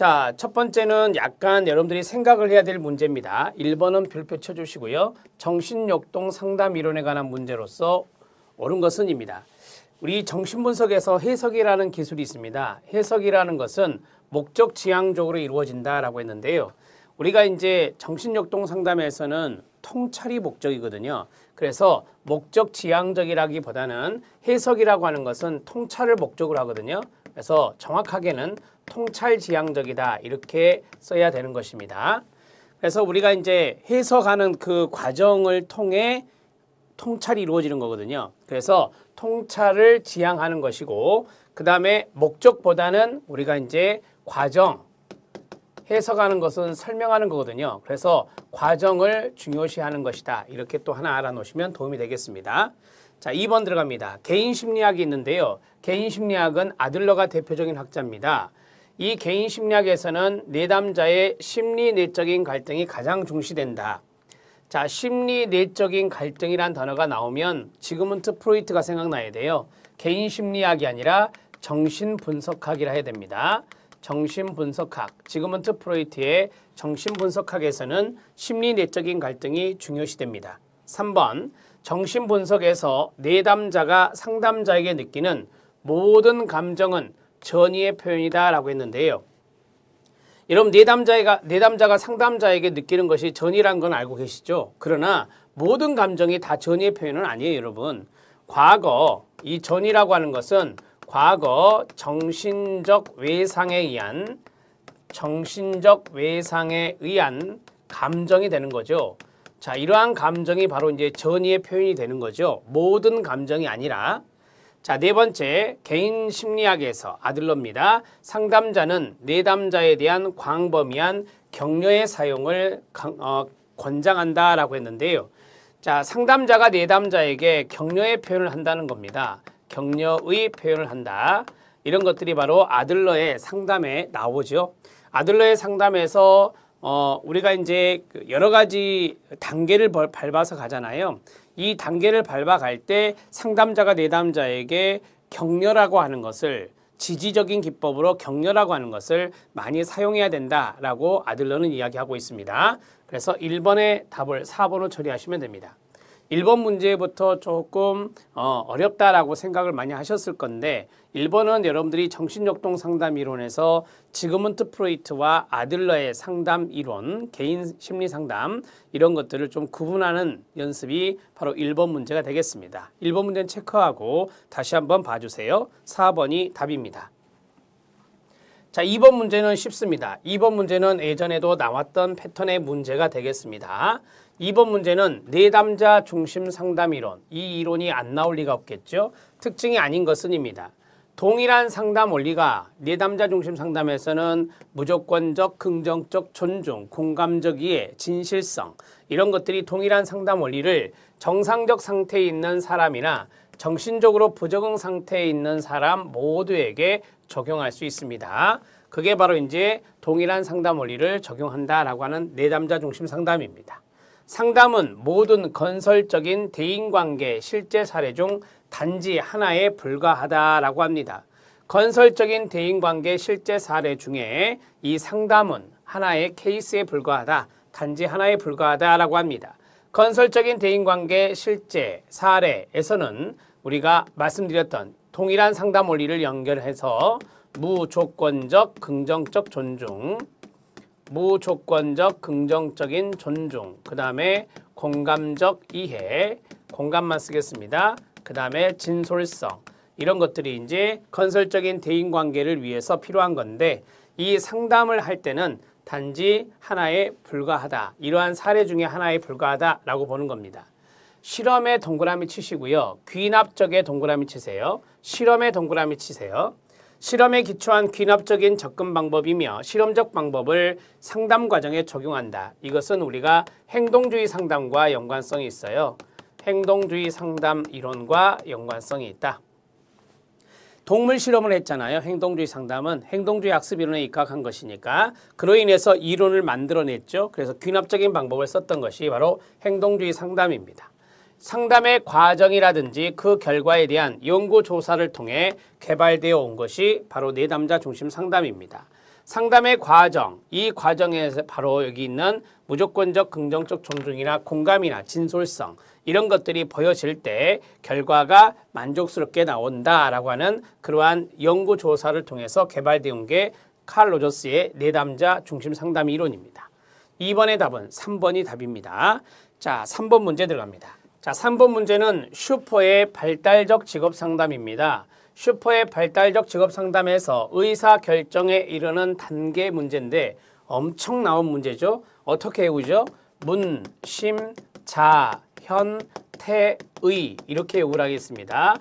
자, 첫 번째는 약간 여러분들이 생각을 해야 될 문제입니다. 1번은 별표 쳐주시고요. 정신역동 상담 이론에 관한 문제로서 옳은 것은입니다. 우리 정신분석에서 해석이라는 기술이 있습니다. 해석이라는 것은 목적 지향적으로 이루어진다라고 했는데요. 우리가 이제 정신역동 상담에서는 통찰이 목적이거든요. 그래서 목적 지향적이라기보다는 해석이라고 하는 것은 통찰을 목적으로 하거든요. 그래서 정확하게는 통찰 지향적이다 이렇게 써야 되는 것입니다. 그래서 우리가 이제 해석하는 그 과정을 통해 통찰이 이루어지는 거거든요. 그래서 통찰을 지향하는 것이고 그 다음에 목적보다는 우리가 이제 과정, 해석하는 것은 설명하는 거거든요. 그래서 과정을 중요시하는 것이다. 이렇게 또 하나 알아놓으시면 도움이 되겠습니다. 자, 2번 들어갑니다. 개인심리학이 있는데요. 개인심리학은 아들러가 대표적인 학자입니다. 이 개인심리학에서는 내담자의 심리 내적인 갈등이 가장 중시된다. 자, 심리 내적인 갈등이란 단어가 나오면 지그문트 프로이트가 생각나야 돼요. 개인심리학이 아니라 정신분석학이라 해야 됩니다. 정신분석학, 지그문트 프로이트의 정신분석학에서는 심리 내적인 갈등이 중요시됩니다. 3번, 정신분석에서 내담자가 상담자에게 느끼는 모든 감정은 전이의 표현이다 라고 했는데요. 여러분 내담자가 상담자에게 느끼는 것이 전이란 건 알고 계시죠? 그러나 모든 감정이 다 전이의 표현은 아니에요, 여러분. 과거, 이 전이라고 하는 것은 과거 정신적 외상에 의한 감정이 되는 거죠. 자, 이러한 감정이 바로 이제 전이의 표현이 되는 거죠. 모든 감정이 아니라. 자, 네 번째, 개인 심리학에서 아들러입니다. 상담자는 내담자에 대한 광범위한 격려의 사용을 권장한다라고 했는데요. 자, 상담자가 내담자에게 격려의 표현을 한다는 겁니다. 격려의 표현을 한다. 이런 것들이 바로 아들러의 상담에 나오죠. 아들러의 상담에서 우리가 이제 여러 가지 단계를 밟아서 가잖아요. 이 단계를 밟아갈 때 상담자가 내담자에게 격려라고 하는 것을 지지적인 기법으로 격려라고 하는 것을 많이 사용해야 된다라고 아들러는 이야기하고 있습니다. 그래서 1번의 답을 4번으로 처리하시면 됩니다. 1번 문제부터 조금 어렵다라고 생각을 많이 하셨을 건데 1번은 여러분들이 정신역동 상담 이론에서 지그문트 프로이트와 아들러의 상담 이론, 개인 심리 상담 이런 것들을 좀 구분하는 연습이 바로 1번 문제가 되겠습니다. 1번 문제는 체크하고 다시 한번 봐주세요. 4번이 답입니다. 자, 2번 문제는 쉽습니다. 2번 문제는 예전에도 나왔던 패턴의 문제가 되겠습니다. 2번 문제는 내담자 중심 상담 이론, 이 이론이 안 나올 리가 없겠죠. 특징이 아닌 것은입니다. 동일한 상담 원리가 내담자 중심 상담에서는 무조건적, 긍정적 존중, 공감적 이해, 진실성 이런 것들이 동일한 상담 원리를 정상적 상태에 있는 사람이나 정신적으로 부적응 상태에 있는 사람 모두에게 적용할 수 있습니다. 그게 바로 이제 동일한 상담 원리를 적용한다라고 하는 내담자 중심 상담입니다. 상담은 모든 건설적인 대인관계 실제 사례 중 단지 하나에 불과하다라고 합니다. 건설적인 대인관계 실제 사례 중에 이 상담은 하나의 케이스에 불과하다, 단지 하나에 불과하다라고 합니다. 건설적인 대인관계 실제 사례에서는 우리가 말씀드렸던 동일한 상담 원리를 연결해서 무조건적 긍정적 존중, 무조건적 긍정적인 존중, 그 다음에 공감적 이해, 공감만 쓰겠습니다. 그 다음에 진솔성 이런 것들이 이제 건설적인 대인관계를 위해서 필요한 건데 이 상담을 할 때는 단지 하나에 불과하다. 이러한 사례 중에 하나에 불과하다라고 보는 겁니다. 실험에 동그라미 치시고요. 귀납적에 동그라미 치세요. 실험에 동그라미 치세요. 실험에 기초한 귀납적인 접근 방법이며 실험적 방법을 상담 과정에 적용한다. 이것은 우리가 행동주의 상담과 연관성이 있어요. 행동주의 상담 이론과 연관성이 있다. 동물 실험을 했잖아요. 행동주의 상담은 행동주의 학습 이론에 입각한 것이니까 그로 인해서 이론을 만들어냈죠. 그래서 귀납적인 방법을 썼던 것이 바로 행동주의 상담입니다. 상담의 과정이라든지 그 결과에 대한 연구 조사를 통해 개발되어 온 것이 바로 내담자 중심 상담입니다. 상담의 과정, 이 과정에서 바로 여기 있는 무조건적 긍정적 존중이나 공감이나 진솔성 이런 것들이 보여질 때 결과가 만족스럽게 나온다라고 하는 그러한 연구조사를 통해서 개발되어 게 칼 로저스의 내담자 중심 상담 이론입니다. 2번의 답은 3번이 답입니다. 자, 3번 문제 들어갑니다. 자, 3번 문제는 슈퍼의 발달적 직업 상담입니다. 슈퍼의 발달적 직업 상담에서 의사 결정에 이르는 단계 문제인데 엄청 나온 문제죠. 어떻게 외우죠? 문, 심, 자, 현, 태, 의 이렇게 외우라 하겠습니다.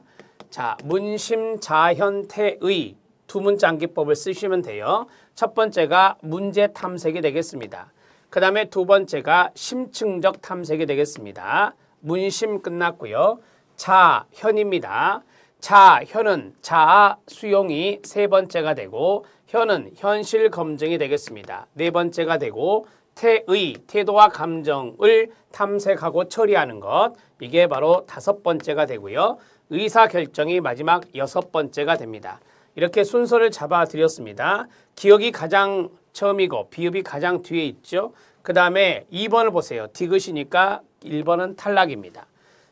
자, 문, 심, 자, 현, 태, 의 두 문자 암기법을 쓰시면 돼요. 첫 번째가 문제 탐색이 되겠습니다. 그 다음에 두 번째가 심층적 탐색이 되겠습니다. 문심 끝났고요. 자, 현입니다. 자, 현은 자아 수용이 세 번째가 되고 현은 현실 검증이 되겠습니다. 네 번째가 되고 태의, 태도와 감정을 탐색하고 처리하는 것 이게 바로 다섯 번째가 되고요. 의사결정이 마지막 여섯 번째가 됩니다. 이렇게 순서를 잡아드렸습니다. 기억이 가장 처음이고 비읍이 가장 뒤에 있죠. 그 다음에 2번을 보세요. 디귿이니까 1번은 탈락입니다.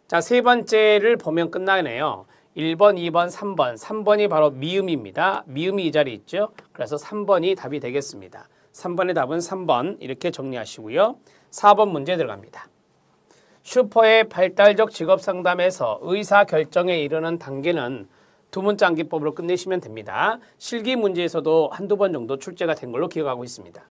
자, 세 번째를 보면 끝나네요. 1번, 2번, 3번. 3번이 바로 미음입니다. 미음이 이 자리에 있죠. 그래서 3번이 답이 되겠습니다. 3번의 답은 3번 이렇게 정리하시고요. 4번 문제 들어갑니다. 슈퍼의 발달적 직업 상담에서 의사 결정에 이르는 단계는 두 문자 암기법으로 끝내시면 됩니다. 실기 문제에서도 한두 번 정도 출제가 된 걸로 기억하고 있습니다.